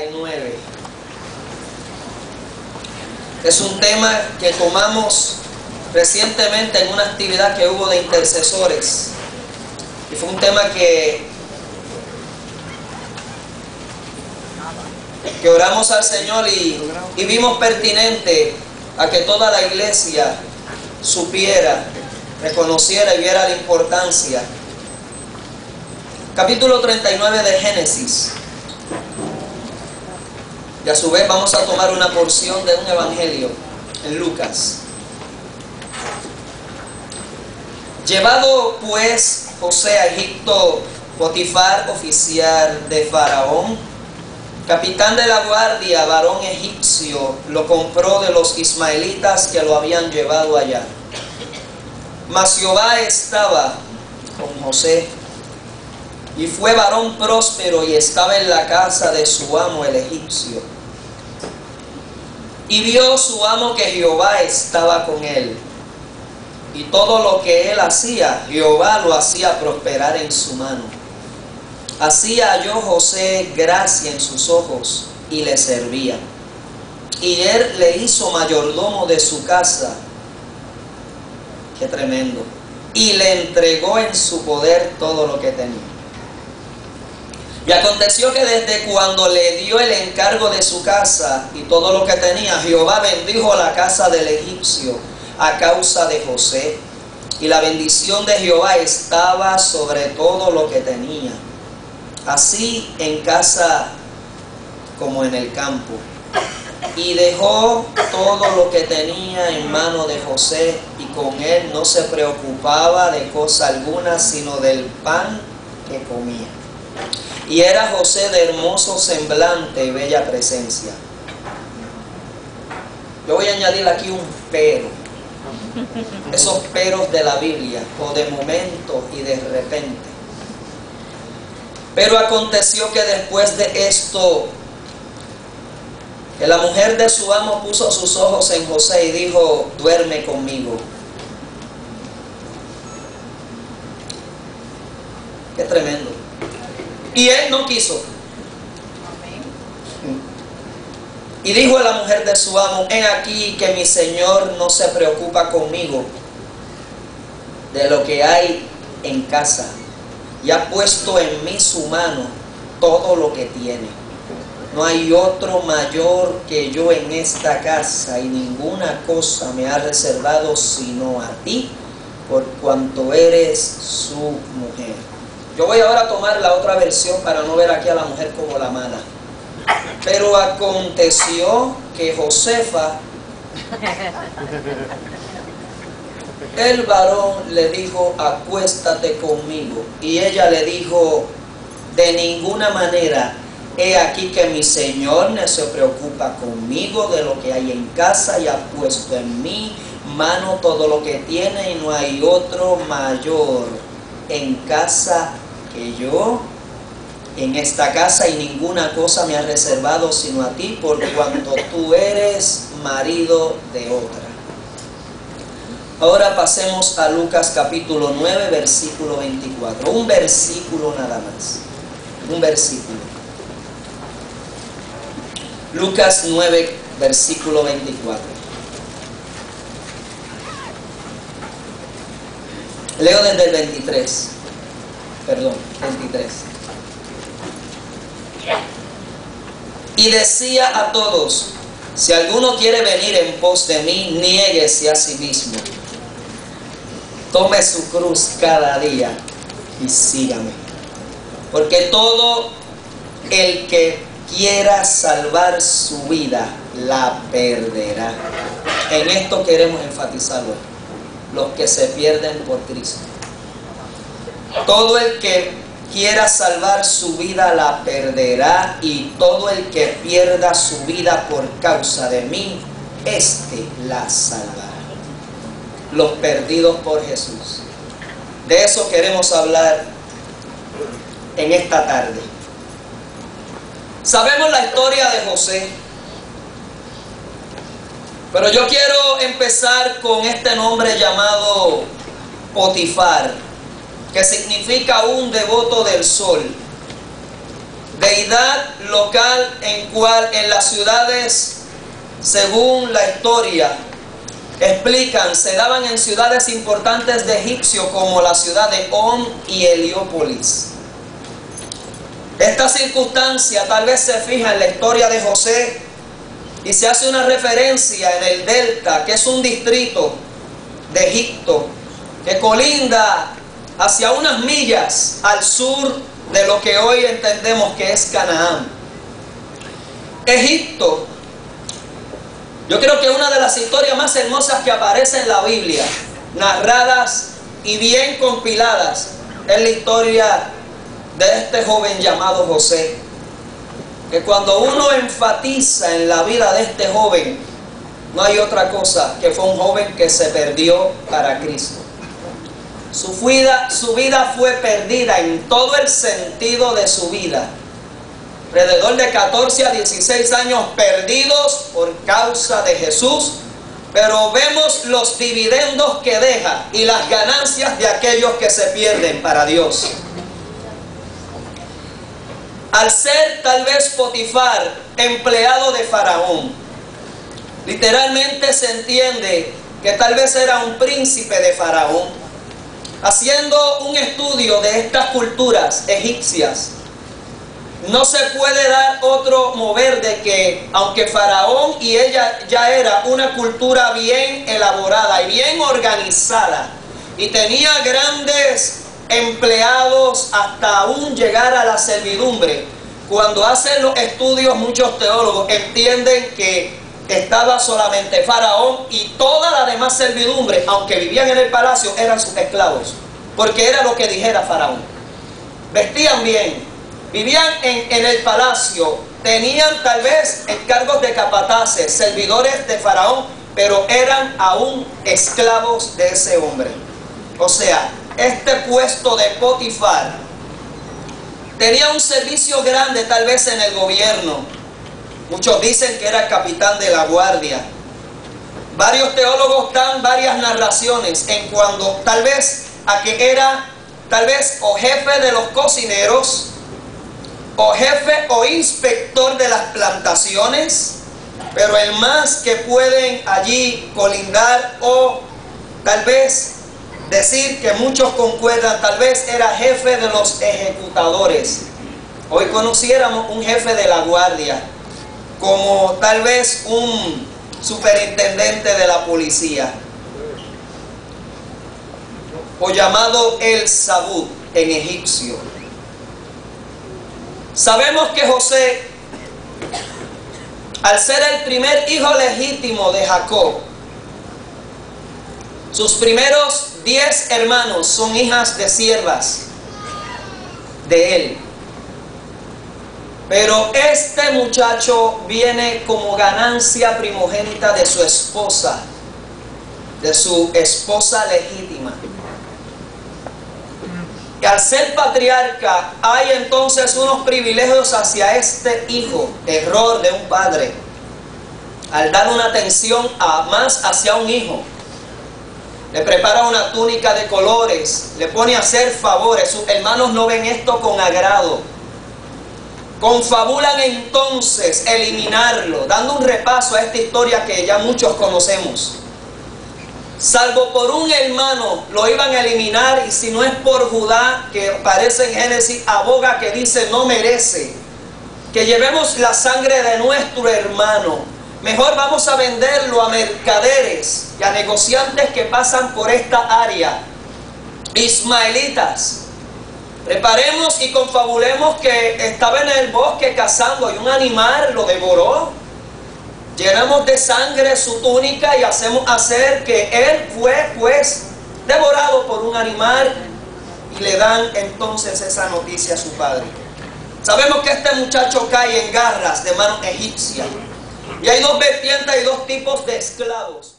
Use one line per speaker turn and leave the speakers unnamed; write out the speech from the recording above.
39. Es un tema que tomamos recientemente en una actividad que hubo de intercesores. Y fue un tema que oramos al Señor y vimos pertinente a que toda la iglesia supiera, reconociera y viera la importancia. Capítulo 39 de Génesis. Y a su vez vamos a tomar una porción de un evangelio en Lucas. Llevado pues José a Egipto, Potifar, oficial de Faraón, capitán de la guardia, varón egipcio, lo compró de los ismaelitas que lo habían llevado allá. Mas Jehová estaba con José, y fue varón próspero y estaba en la casa de su amo el egipcio. Y vio su amo que Jehová estaba con él, y todo lo que él hacía, Jehová lo hacía prosperar en su mano. Así halló José gracia en sus ojos y le servía. Y él le hizo mayordomo de su casa. Qué tremendo. Y le entregó en su poder todo lo que tenía. Y aconteció que desde cuando le dio el encargo de su casa y todo lo que tenía, Jehová bendijo la casa del egipcio a causa de José. Y la bendición de Jehová estaba sobre todo lo que tenía, así en casa como en el campo. Y dejó todo lo que tenía en mano de José, y con él no se preocupaba de cosa alguna, sino del pan que comía. Y era José de hermoso semblante y bella presencia. Yo voy a añadir aquí un pero. Esos peros de la Biblia, o de momento y de repente. Pero aconteció que después de esto, que la mujer de su amo puso sus ojos en José y dijo: duerme conmigo. Qué tremendo. Y él no quiso. Y dijo a la mujer de su amo: he aquí que mi señor no se preocupa conmigo de lo que hay en casa, y ha puesto en mí su mano todo lo que tiene. No hay otro mayor que yo en esta casa, y ninguna cosa me ha reservado sino a ti, por cuanto eres su mujer. Yo voy ahora a tomar la otra versión para no ver aquí a la mujer como la mala. Pero aconteció que Josefa, el varón, le dijo: acuéstate conmigo. Y ella le dijo: de ninguna manera. He aquí que mi señor no se preocupa conmigo de lo que hay en casa, y ha puesto en mi mano todo lo que tiene, y no hay otro mayor en casa que yo en esta casa, y ninguna cosa me ha reservado sino a ti, por cuanto tú eres marido de otra. Ahora pasemos a Lucas capítulo 9, versículo 24. Un versículo nada más. Un versículo. Lucas 9, versículo 24. Leo desde el 23. Perdón, 23. Y decía a todos: si alguno quiere venir en pos de mí, niéguese a sí mismo, tome su cruz cada día y sígame. Porque todo el que quiera salvar su vida, la perderá. En esto queremos enfatizarlo: los que se pierden por Cristo. Todo el que quiera salvar su vida la perderá, y todo el que pierda su vida por causa de mí, éste la salvará. Los perdidos por Jesús. De eso queremos hablar en esta tarde. Sabemos la historia de José, pero yo quiero empezar con este nombre llamado Potifar, que significa un devoto del sol, deidad local en las ciudades, según la historia, explican, se daban en ciudades importantes de Egipcio como la ciudad de On y Heliópolis. Esta circunstancia tal vez se fija en la historia de José y se hace una referencia en el delta, que es un distrito de Egipto, que colinda hacia unas millas al sur de lo que hoy entendemos que es Canaán. Egipto, yo creo que una de las historias más hermosas que aparece en la Biblia, narradas y bien compiladas, es la historia de este joven llamado José. Que cuando uno enfatiza en la vida de este joven, no hay otra cosa que fue un joven que se perdió para Cristo. Su vida fue perdida en todo el sentido de su vida. Alrededor de 14 a 16 años perdidos por causa de Jesús, pero vemos los dividendos que deja y las ganancias de aquellos que se pierden para Dios. Al ser tal vez Potifar, empleado de Faraón, literalmente se entiende que tal vez era un príncipe de Faraón. Haciendo un estudio de estas culturas egipcias, no se puede dar otro mover de que, aunque Faraón y ella ya era una cultura bien elaborada y bien organizada, y tenía grandes empleados hasta aún llegar a la servidumbre, cuando hacen los estudios muchos teólogos entienden que estaba solamente Faraón y toda la demás servidumbre, aunque vivían en el palacio, eran sus esclavos, porque era lo que dijera Faraón. Vestían bien, vivían en el palacio, tenían tal vez encargos de capataces, servidores de Faraón, pero eran aún esclavos de ese hombre. O sea, este puesto de Potifar tenía un servicio grande tal vez en el gobierno. Muchos dicen que era capitán de la guardia. Varios teólogos dan varias narraciones en cuanto tal vez a que era tal vez o jefe de los cocineros, o jefe o inspector de las plantaciones, pero el más que pueden allí colindar o tal vez decir que muchos concuerdan, tal vez era jefe de los ejecutadores. Hoy conociéramos un jefe de la guardia, como tal vez un superintendente de la policía, o llamado el Sabut en egipcio. Sabemos que José, al ser el primer hijo legítimo de Jacob, sus primeros 10 hermanos son hijas de siervas de él. Pero este muchacho viene como ganancia primogénita de su esposa legítima. Y al ser patriarca, hay entonces unos privilegios hacia este hijo, error de un padre, al dar una atención más hacia un hijo. Le prepara una túnica de colores, le pone a hacer favores. Sus hermanos no ven esto con agrado. Confabulan entonces eliminarlo, dando un repaso a esta historia que ya muchos conocemos. Salvo por un hermano lo iban a eliminar, y si no es por Judá, que aparece en Génesis, aboga que dice no merece que llevemos la sangre de nuestro hermano. Mejor vamos a venderlo a mercaderes y a negociantes que pasan por esta área, ismaelitas. Reparemos y confabulemos que estaba en el bosque cazando y un animal lo devoró. Llenamos de sangre su túnica y hacemos hacer que él fue pues devorado por un animal, y le dan entonces esa noticia a su padre. Sabemos que este muchacho cae en garras de mano egipcia, y hay dos vertientes y dos tipos de esclavos.